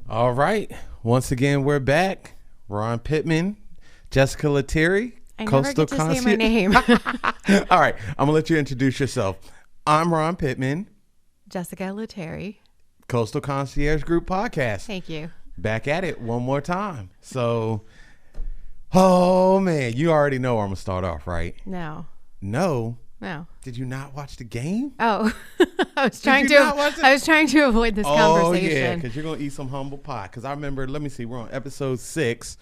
All right. Once again, we're back. Ron Pittman, Jessica Lettieri, Coastal Concierge. Say my name. All right. I'm going to let you introduce yourself. I'm Ron Pittman. Jessica Lettieri. Coastal Concierge Group Podcast. Thank you. Back at it one more time. So, oh, man. You already know where I'm going to start off, right? No. No? No. Did you not watch the game? Oh, I was trying to avoid this conversation. Oh, yeah, because you're going to eat some humble pie. Because I remember, let me see, we're on episode 6.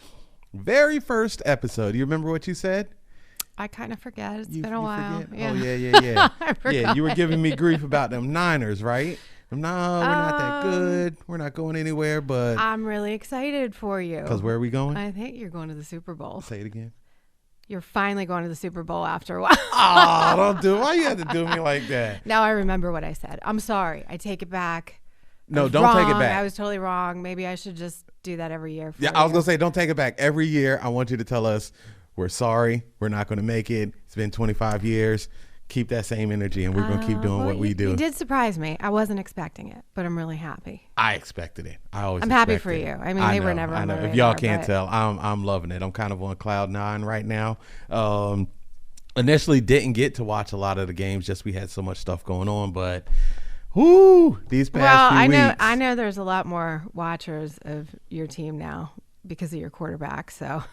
Very first episode. Do you remember what you said? I kind of forget. It's been a while. Yeah. Oh, yeah. I forgot. Yeah, you were giving me grief about them Niners, right? No, we're not that good. We're not going anywhere, but... I'm really excited for you. Because where are we going? I think you're going to the Super Bowl. Say it again. You're finally going to the Super Bowl after a while. Oh, don't do it. Why you have to do me like that? Now I remember what I said. I'm sorry. I take it back. No, don't take it back. I was totally wrong. Maybe I should just do that every year. Yeah, I was going to say, don't take it back. Every year, I want you to tell us, we're sorry. We're not going to make it. It's been 25 years. Keep that same energy, and we're going to keep doing what we do. You did surprise me. I wasn't expecting it, but I'm really happy. I expected it. I'm happy for you. I mean, they were never on the radar. If y'all can't tell, I'm loving it. I'm kind of on cloud 9 right now. Initially didn't get to watch a lot of the games, just we had so much stuff going on, but these past few weeks. I know there's a lot more watchers of your team now because of your quarterback, so...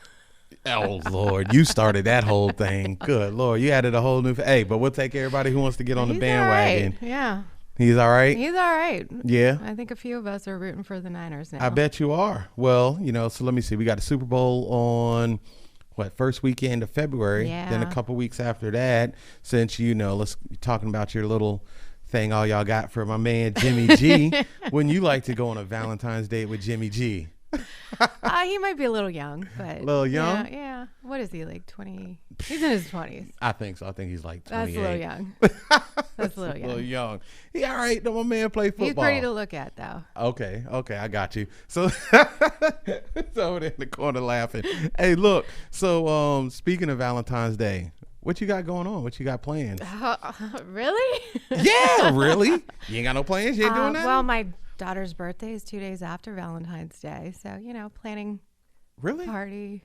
Oh, Lord, you started that whole thing. Good Lord, you added a whole new... Hey, but we'll take everybody who wants to get on the bandwagon. Right. Yeah. He's all right? He's all right. Yeah? I think a few of us are rooting for the Niners now. I bet you are. Well, so let me see. We got the Super Bowl on, first weekend of February. Yeah. Then a couple weeks after that, since, let's talking about your little thing all y'all got for my man Jimmy G. Wouldn't you like to go on a Valentine's date with Jimmy G? He might be a little young, but a little young. Yeah. What is he, like 20? He's in his 20s. I think so. I think he's like 28. That's a little young. That's a little young. A little young. He all right. My man play football. He's pretty to look at, though. Okay, I got you. So it's over there in the corner laughing. Hey, look. So speaking of Valentine's Day, what you got going on? What you got plans? Really? Yeah, really. You ain't got no plans? You ain't doing that? Well, my daughter's birthday is 2 days after Valentine's Day, so planning really party.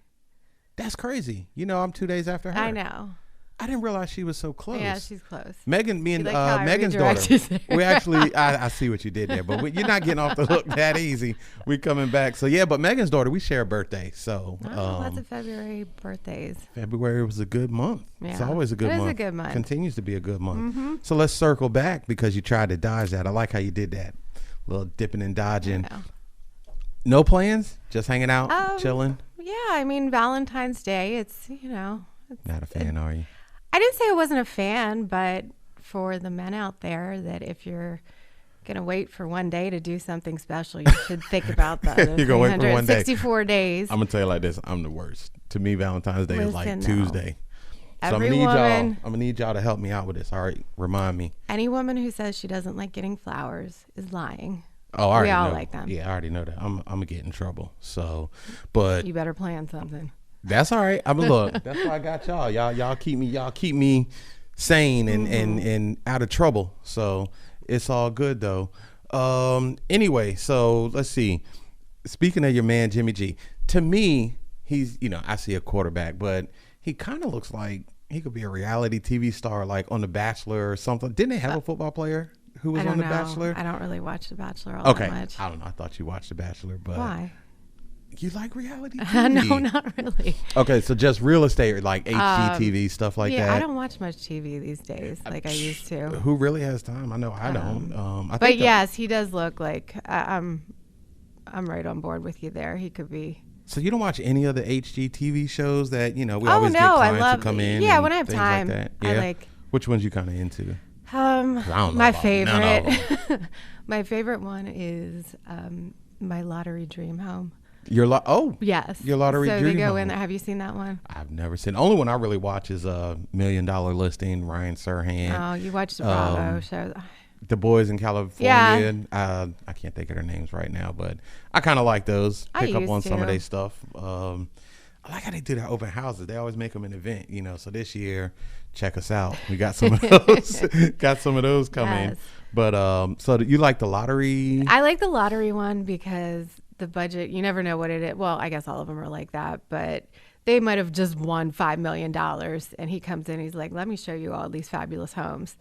That's crazy. I'm 2 days after her. I know. I didn't realize she was so close. Yeah, she's close. Megan's daughter. We actually, I see what you did there, but you're not getting off the hook that easy. We coming back. So yeah, but Megan's daughter, we share a birthday. So lots of February birthdays. February was a good month. Yeah. It's always a good month. It is a good month. Continues to be a good month. Mm-hmm. So let's circle back because you tried to dodge that. I like how you did that. A little dipping and dodging. No plans? Just hanging out, chilling? Yeah, I mean, Valentine's Day, it's not a fan, are you? I didn't say I wasn't a fan, but for the men out there, that if you're going to wait for one day to do something special, you should think about the other 364 days. I'm going to tell you like this. I'm the worst. To me, Valentine's Day is like Tuesday. So I'm going to need y'all to help me out with this. All right, remind me. Any woman who says she doesn't like getting flowers is lying. Oh, we all know. like them. Yeah, I already know that. I'm going to get in trouble. So, but you better plan something. That's all right. Look, that's why I got y'all. Y'all keep me sane and out of trouble. So it's all good though. Anyway, so let's see. Speaking of your man Jimmy G, to me, he's I see a quarterback, but he kind of looks like he could be a reality TV star, like on The Bachelor or something. Didn't they have a football player who was on The Bachelor? I don't really watch The Bachelor all that much. I don't know. I thought you watched The Bachelor, but why? You like reality TV? No, not really. Okay, so just real estate, like HGTV, stuff like that. Yeah, I don't watch much TV these days like I used to. Who really has time? I know I don't. But yes, he does look like I'm right on board with you there. He could be. So you don't watch any of the HGTV shows that we always get clients to come in? Yeah, when I have time. Like that? Yeah. I like. Which ones you kind of into? My favorite. My favorite one is My Lottery Dream Home. Yes. Your Lottery Dream Home. So they go in there. Have you seen that one? I've never seen. The only one I really watch is $1 Million Listing, Ryan Serhant. Oh, you watched the Bravo show. The Boys in California. Yeah. I can't think of their names right now, but I kind of like those. Pick up on some of their stuff. I like how they do their open houses. They always make them an event, So this year, check us out. We got some of those. Coming. Yes. But so you like the lottery? I like the lottery one because the budget, you never know what it is. Well, I guess all of them are like that, but they might have just won $5 million. And he comes in, he's like, let me show you all these fabulous homes.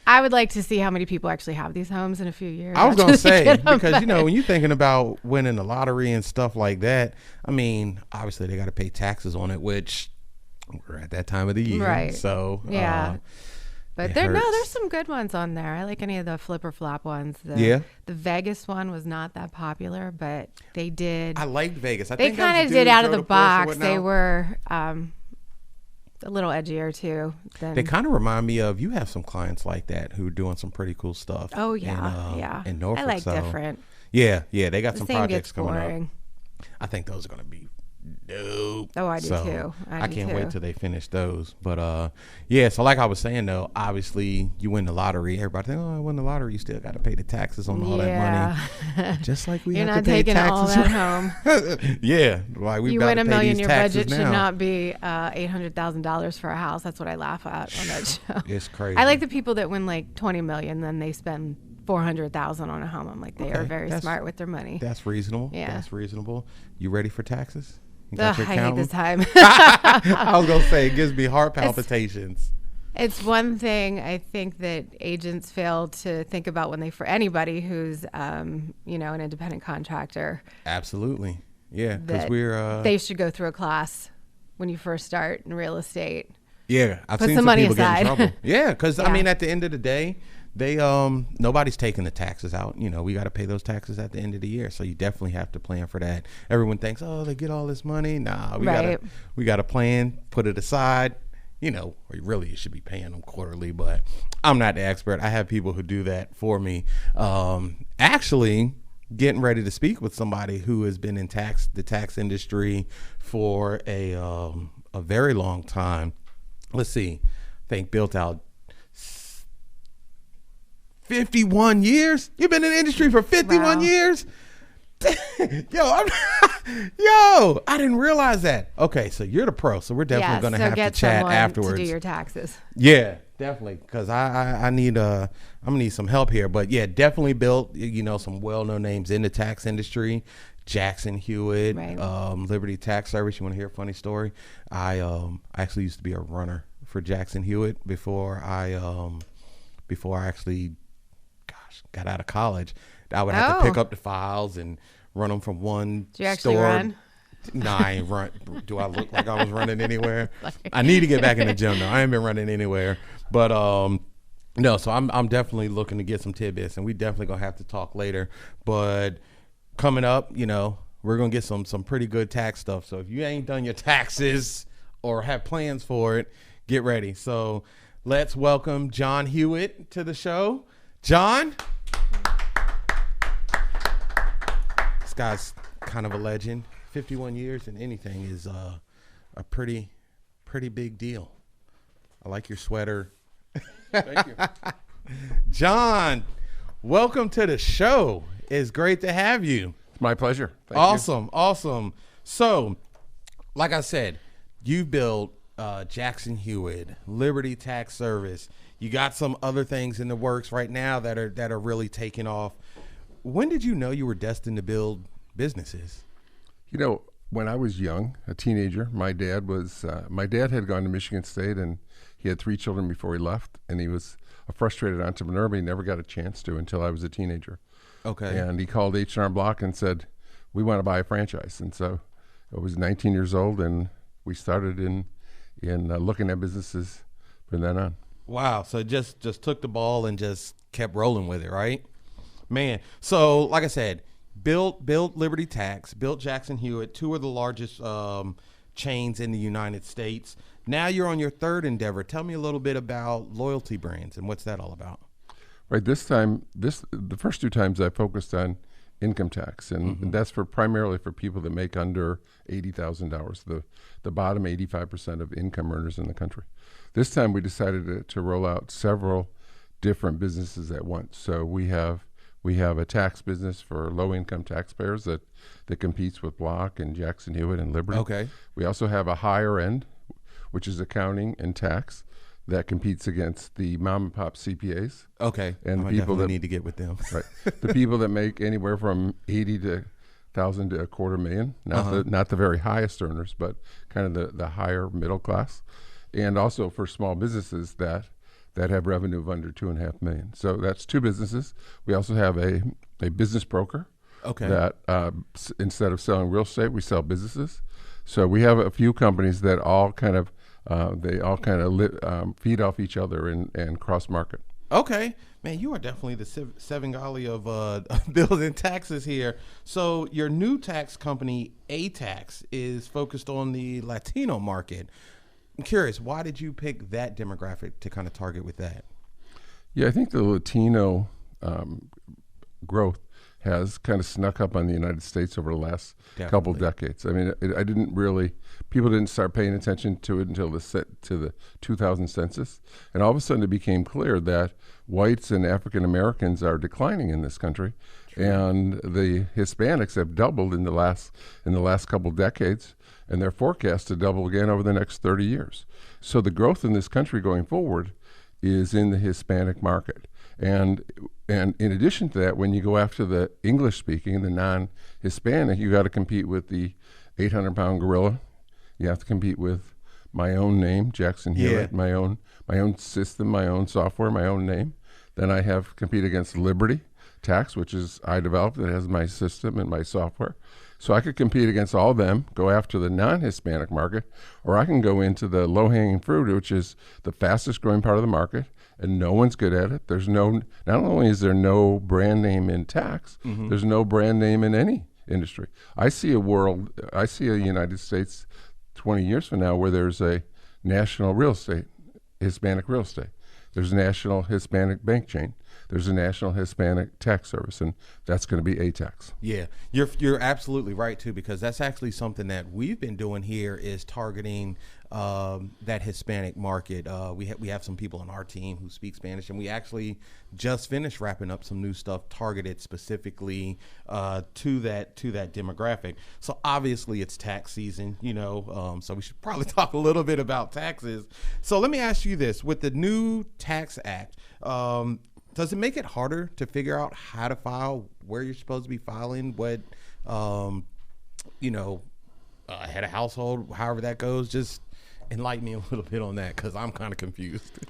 I would like to see how many people actually have these homes in a few years. I was going to say, because, when you're thinking about winning the lottery and stuff like that, I mean, obviously they got to pay taxes on it, which we're at that time of the year. Right. So, yeah. But there's some good ones on there. I like any of the flip or flop ones. The Vegas one was not that popular, but they did. I liked Vegas. They kind of did out of the box. They were a little edgier too. They kind of remind me of, you have some clients like that who are doing some pretty cool stuff. Oh yeah, in Norfolk. I like different. Yeah, they got some projects coming boring. up. I think those are going to be dope. Oh, I do too. I can't wait till they finish those. But so like I was saying though, obviously you win the lottery. Everybody think, I won the lottery. You still got to pay the taxes on all that money. Just like we have to pay taxes. You're not taking all that home. Yeah, like we. You win $1 million. Your budget should not be $800,000 for a house. That's what I laugh at on that show. It's crazy. I like the people that win like $20 million, then they spend $400,000 on a home. I'm like, they are very smart with their money. That's reasonable. Yeah, that's reasonable. You ready for taxes? I hate this time. I was going to say, it gives me heart palpitations. It's one thing I think that agents fail to think about when for anybody who's, an independent contractor. Absolutely. Yeah, because they should go through a class when you first start in real estate. Yeah, I've seen some people get in trouble. Yeah, because, I mean, at the end of the day, they nobody's taking the taxes out. We got to pay those taxes at the end of the year, so you definitely have to plan for that. Everyone thinks, they get all this money. Nah, we got to plan, put it aside. Really you should be paying them quarterly, but I'm not the expert. I have people who do that for me. Actually getting ready to speak with somebody who has been in the tax industry for a very long time. Let's see, I think built out 51 years? You've been in the industry for 51 years? Yo, I didn't realize that. Okay, so you're the pro, so we're definitely going to have to chat afterwards. To do your taxes. Yeah, definitely, because I'm gonna need some help here. But yeah, definitely built some well-known names in the tax industry. Jackson Hewitt, right. Liberty Tax Service. You want to hear a funny story? I actually used to be a runner for Jackson Hewitt before I actually got out of college. I would have to pick up the files and run them from one store. Do you actually run? No, I ain't run. Do I look like I was running anywhere? I need to get back in the gym though. I ain't been running anywhere. But no, so I'm definitely looking to get some tidbits, and we definitely gonna have to talk later. But coming up, we're gonna get some pretty good tax stuff. So if you ain't done your taxes or have plans for it, get ready. So let's welcome John Hewitt to the show. John. This guy's kind of a legend. 51 years in anything is a pretty big deal. I like your sweater. Thank you. John, welcome to the show. It's great to have you. It's my pleasure. Thank you. Awesome. So, like I said, you built Jackson Hewitt, Liberty Tax Service. You got some other things in the works right now that are really taking off. When did you know you were destined to build businesses? When I was young, a teenager, my dad had gone to Michigan State, and he had 3 children before he left, and he was a frustrated entrepreneur, but he never got a chance to until I was a teenager. Okay. And he called H&R Block and said, we want to buy a franchise. And so I was 19 years old, and we started in looking at businesses from then on. Wow. So just took the ball and just kept rolling with it, right? Man. So like I said, built Liberty Tax, built Jackson Hewitt, 2 of the largest chains in the United States. Now you're on your 3rd endeavor. Tell me a little bit about loyalty brands and what's that all about? Right. The first 2 times I focused on income tax, and that's primarily for people that make under $80,000, the bottom 85% of income earners in the country. This time we decided to roll out several different businesses at once. So we have a tax business for low-income taxpayers that competes with Block and Jackson Hewitt and Liberty. Okay. We also have a higher end, which is accounting and tax, that competes against the mom-and-pop CPAs. Okay. And people that need to get with them. Right. The people that make anywhere from 80 to $100,000 to $250,000, not the very highest earners, but kind of the higher middle class, and also for small businesses that have revenue of under $2.5 million. So that's two businesses. We also have a business broker. Okay. That instead of selling real estate, we sell businesses. So we have a few companies that all kind of feed off each other and cross market. Okay, man, you are definitely the Sevengali of building taxes here. So your new tax company, A-Tax, is focused on the Latino market. I'm curious, why did you pick that demographic to kind of target with that? Yeah, I think the Latino growth has kind of snuck up on the United States over the last couple decades. I mean, people didn't start paying attention to it until the 2000 census. And all of a sudden it became clear that whites and African Americans are declining in this country. True. And the Hispanics have doubled in the last couple decades, and they're forecast to double again over the next 30 years. So the growth in this country going forward is in the Hispanic market. And in addition to that, when you go after the English-speaking, the non-Hispanic, you got to compete with the 800-pound gorilla. You have to compete with my own name, Jackson Hewitt, my own system, my own software, my own name. Then I have compete against Liberty Tax, which is I developed. It has my system and my software. So I could compete against all of them, go after the non-Hispanic market, or I can go into the low-hanging fruit, which is the fastest growing part of the market, and no one's good at it. Not only is there no brand name in tax, there's no brand name in any industry. I see a United States 20 years from now where there's a national real estate, Hispanic real estate. There's a national Hispanic bank chain. There's a national Hispanic tax service, and that's going to be A-Tax. Yeah, you're absolutely right too, because that's actually something that we've been doing here is targeting that Hispanic market. We have some people on our team who speak Spanish, and we actually just finished wrapping up some new stuff targeted specifically to that demographic. So obviously it's tax season, so we should probably talk a little bit about taxes. So let me ask you this: with the new Tax Act, does it make it harder to figure out how to file, where you're supposed to be filing, what, head of household, however that goes? Just enlighten me a little bit on that, because I'm kind of confused.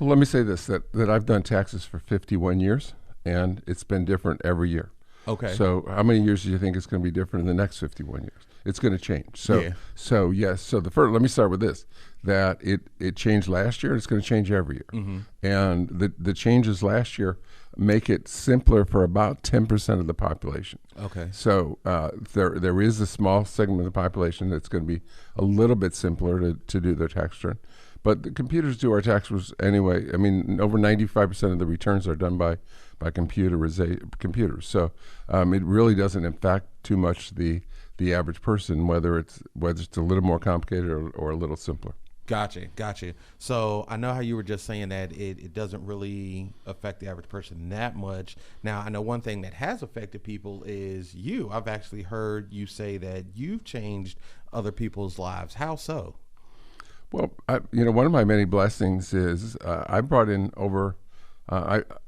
Well, let me say this, that I've done taxes for 51 years, and it's been different every year. Okay. So how many years do you think it's going to be different in the next 51 years? It's going to change. So yes. So let me start with this, that it changed last year. It's going to change every year. And the changes last year make it simpler for about 10% of the population. Okay. So there is a small segment of the population that's going to be a little bit simpler to do their tax return. But the computers do our tax returns anyway. I mean, over 95% of the returns are done by computers. So it really doesn't impact too much the average person, whether it's a little more complicated or a little simpler. Gotcha. So I know how you were just saying that it doesn't really affect the average person that much. Now, I know one thing that has affected people is you. I've actually heard you say that you've changed other people's lives. How so? Well, one of my many blessings is I brought in over 5,000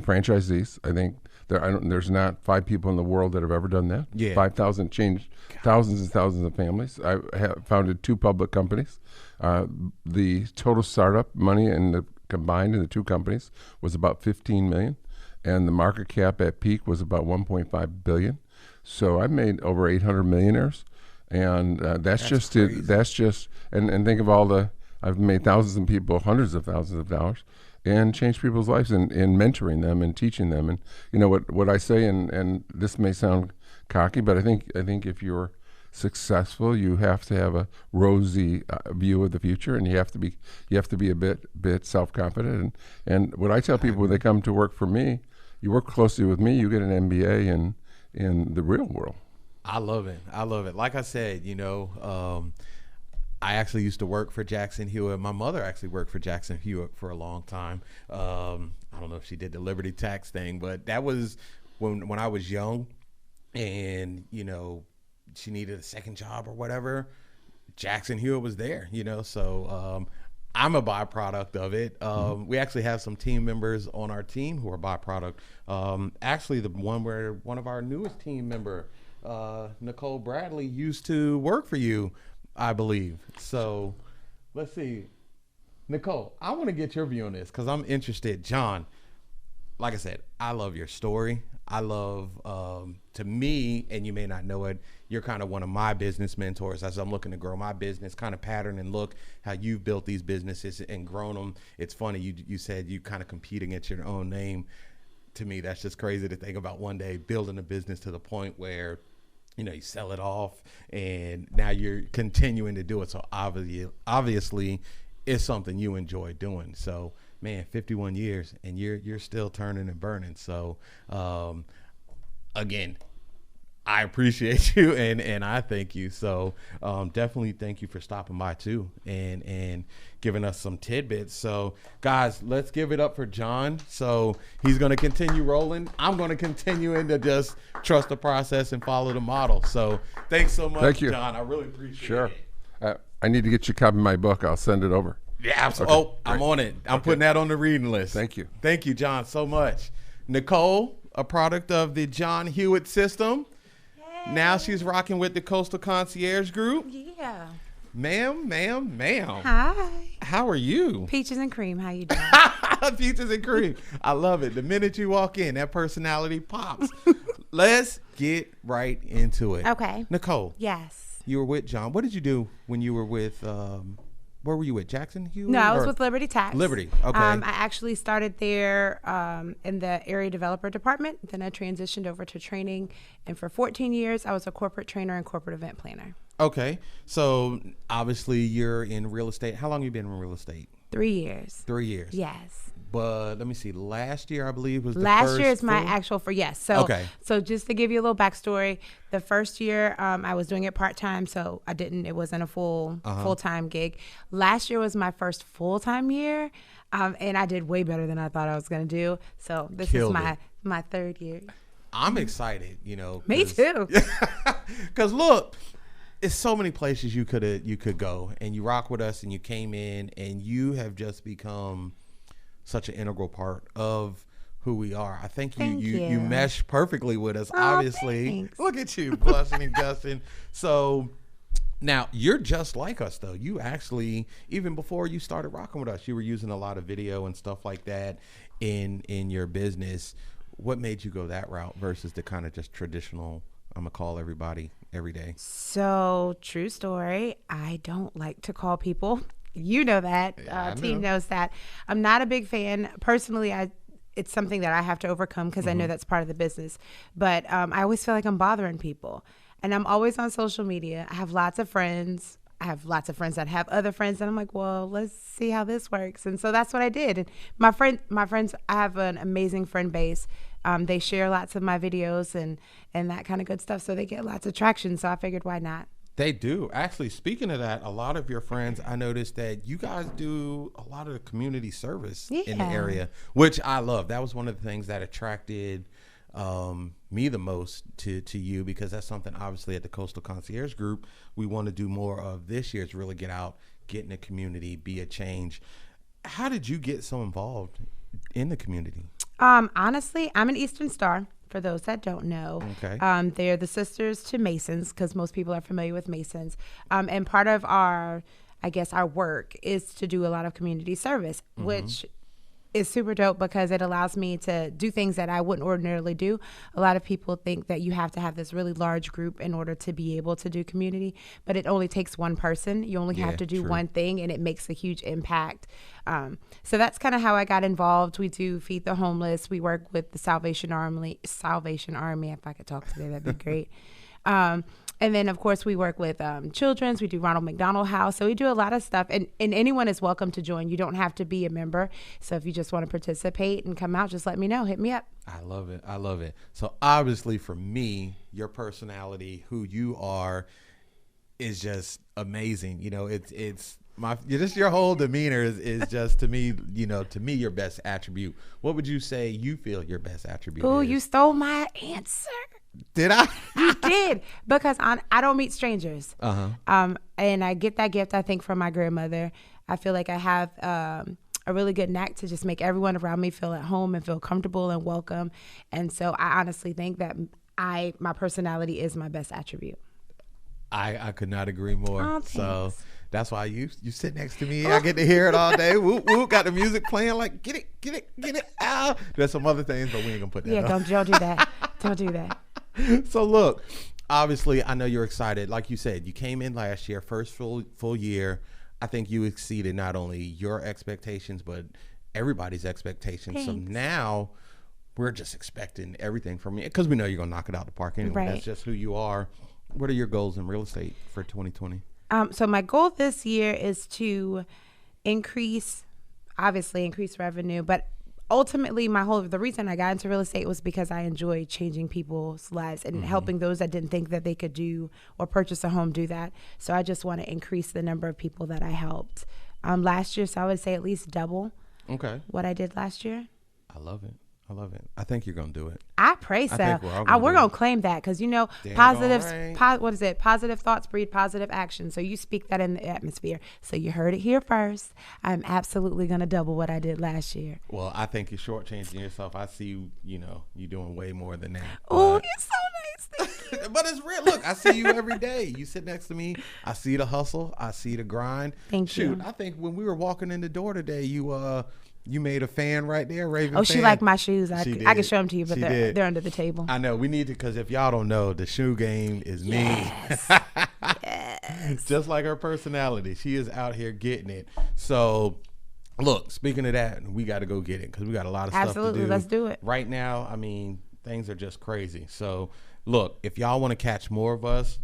franchisees. I think there's not 5 people in the world that have ever done that. Yeah. 5,000 changed thousands and thousands of families. I have founded 2 public companies. The total startup money combined in the 2 companies was about $15 million, and the market cap at peak was about $1.5 billion. So I made over 800 millionaires, and that's just crazy. And think of I've made thousands of people hundreds of thousands of dollars, and changed people's lives in mentoring them and teaching them. And what I say, and this may sound cocky, but I think if you're successful, you have to have a rosy view of the future, and you have to be a bit self-confident. And what I tell people when they come to work for me, you work closely with me, you get an MBA in the real world. I love it. Like I said, I actually used to work for Jackson Hewitt. My mother actually worked for Jackson Hewitt for a long time. I don't know if she did the Liberty Tax thing, but that was when I was young, and she needed a second job or whatever. Jackson Hewitt was there, so I'm a byproduct of it. We actually have some team members on our team who are byproduct. Actually, one of our newest team member, Nicole Bradley, used to work for you, I believe. So let's see. Nicole, I want to get your view on this because I'm interested. John, like I said, I love your story. I love, to me, and you may not know it, you're kind of one of my business mentors as I'm looking to grow my business, kind of pattern and look how you've built these businesses and grown them. It's funny, you said you kind of compete against your own name. To me, that's just crazy to think about one day building a business to the point where, you know, you sell it off and now you're continuing to do it. So obviously it's something you enjoy doing. So, man, 51 years and you're still turning and burning. So, again, I appreciate you and I thank you. So, definitely thank you for stopping by too and giving us some tidbits. So, guys, let's give it up for John. So he's going to continue rolling. I'm going to continue to just trust the process and follow the model. So thanks so much, Thank you. John. I really appreciate Sure. it. I need to get you a copy of my book. I'll send it over. Yeah, absolutely. Okay, Oh, I'm on it. I'm putting that on the reading list. Thank you. Thank you, John, so much. Nicole, a product of the John Hewitt system. Hey. Now she's rocking with the Coastal Concierge Group. Yeah. Ma'am. Hi. How are you? Peaches and cream. How you doing? Peaches and cream. I love it. The minute you walk in, that personality pops. Let's get right into it. Okay. Nicole. Yes. You were with John. What did you do when you were with, where were you with? Jackson Hewitt? No, I was with Liberty Tax. Liberty, okay. I actually started there in the area developer department. Then I transitioned over to training. And for 14 years, I was a corporate trainer and corporate event planner. Okay. So obviously you're in real estate. How long have you been in real estate? 3 years. 3 years. Yes. But let me see. Last year, I believe, was the Last first year is my full- actual yes. So Okay. So just to give you a little backstory, the first year I was doing it part time, so it wasn't a full time gig. Last year was my first full time year, and I did way better than I thought I was going to do. So this Killed is it. my third year. I'm excited, you know. Me too. Because look, it's so many places you could go, and you rock with us, and you came in, and you have just become such an integral part of who we are. I think you mesh perfectly with us. Oh, obviously, thanks. Look at you, blushing and gusting. So now you're just like us, though. You actually, even before you started rocking with us, you were using a lot of video and stuff like that in your business. What made you go that route versus the kind of just traditional, I'm gonna call everybody every day? So true story. I don't like to call people. You know that. I Team know. knows that. I'm not a big fan. Personally, it's something that I have to overcome because I know that's part of the business. But I always feel like I'm bothering people. And I'm always on social media. I have lots of friends. I have lots of friends that have other friends. And I'm like, well, let's see how this works. And so that's what I did. And my friends, I have an amazing friend base. They share lots of my videos and that kind of good stuff. So they get lots of traction. So I figured, why not? They do. Actually, speaking of that, a lot of your friends, I noticed that you guys do a lot of the community service in the Yeah. area, which I love. That was one of the things that attracted me the most to you, because that's something obviously at the Coastal Concierge Group we want to do more of this year, is really get out, get in the community, be a change. How did you get so involved in the community? Honestly, I'm an Eastern Star. For those that don't know, Okay. They're the sisters to Masons, because most people are familiar with Masons. And part of our work is to do a lot of community service, which is super dope because it allows me to do things that I wouldn't ordinarily do. A lot of people think that you have to have this really large group in order to be able to do community, but it only takes one person. You only have to do true. one thing, and it makes a huge impact. So that's kind of how I got involved. We do feed the homeless. We work with the Salvation Army. If I could talk today, that'd be great. And then, of course, we work with children's. We do Ronald McDonald House. So we do a lot of stuff. And anyone is welcome to join. You don't have to be a member. So if you just want to participate and come out, just let me know. Hit me up. I love it. I love it. So obviously for me, your personality, who you are, is just amazing. You know, it's just your whole demeanor is just to me your best attribute. What would you say you feel your best attribute Oh, is? you stole my answer. Did I? You did, because I don't meet strangers. Uh-huh. And I get that gift, I think, from my grandmother. I feel like I have a really good knack to just make everyone around me feel at home and feel comfortable and welcome. And so I honestly think that my personality is my best attribute. I could not agree more. Oh, so that's why you sit next to me. I get to hear it all day. Whoop, whoop, got the music playing like get it out. There's some other things, but we ain't gonna put that Yeah, up. don't do that. Don't do that. So look, obviously I know you're excited. Like you said, you came in last year, first full year. I think you exceeded not only your expectations, but everybody's expectations. Thanks. So now we're just expecting everything from you because we know you're gonna knock it out the park anyway. Right. That's just who you are. What are your goals in real estate for 2020? So my goal this year is to increase revenue, but ultimately the reason I got into real estate was because I enjoy changing people's lives and helping those that didn't think that they could do or purchase a home do that. So I just want to increase the number of people that I helped last year. So I would say at least double what I did last year. I love it. I think you're going to do it. I pray so. think we're all gonna We're do going it. to claim that because, Damn positive, right. what is it? Positive thoughts breed positive action. So you speak that in the atmosphere. So you heard it here first. I'm absolutely going to double what I did last year. Well, I think you're shortchanging yourself. I see you doing way more than that. Oh, But- you're so nice. Thank you. But it's real. Look, I see you every day. You sit next to me. I see the hustle. I see the grind. Thank Shoot, you. I think when we were walking in the door today, you made a fan right there, Raven. Oh, she fan. liked my shoes. I She can did. show them to you, but She they're did. under the table. I know. We need to, because if y'all don't know, the shoe game is mean. Yes. Just like her personality. She is out here getting it. So, look, speaking of that, we got to go get it because we got a lot of stuff Absolutely. to do. Let's do it. Right now, I mean, things are just crazy. So, look, if y'all want to catch more of us,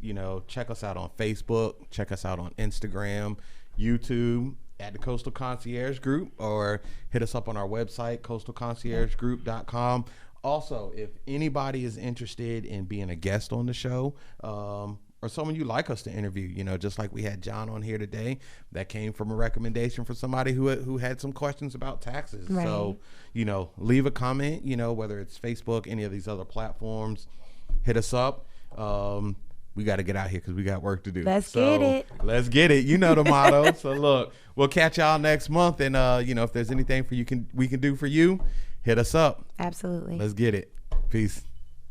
check us out on Facebook, check us out on Instagram, YouTube, at the Coastal Concierge Group, or hit us up on our website, coastalconciergegroup.com. Also, if anybody is interested in being a guest on the show, or someone you like us to interview, just like we had John on here today, that came from a recommendation for somebody who had some questions about taxes. Right. So, leave a comment, whether it's Facebook, any of these other platforms, hit us up. We got to get out here because we got work to do. Let's get it. Let's get it. You know the motto. So look, we'll catch y'all next month. And, if there's anything we can do for you, hit us up. Absolutely. Let's get it. Peace.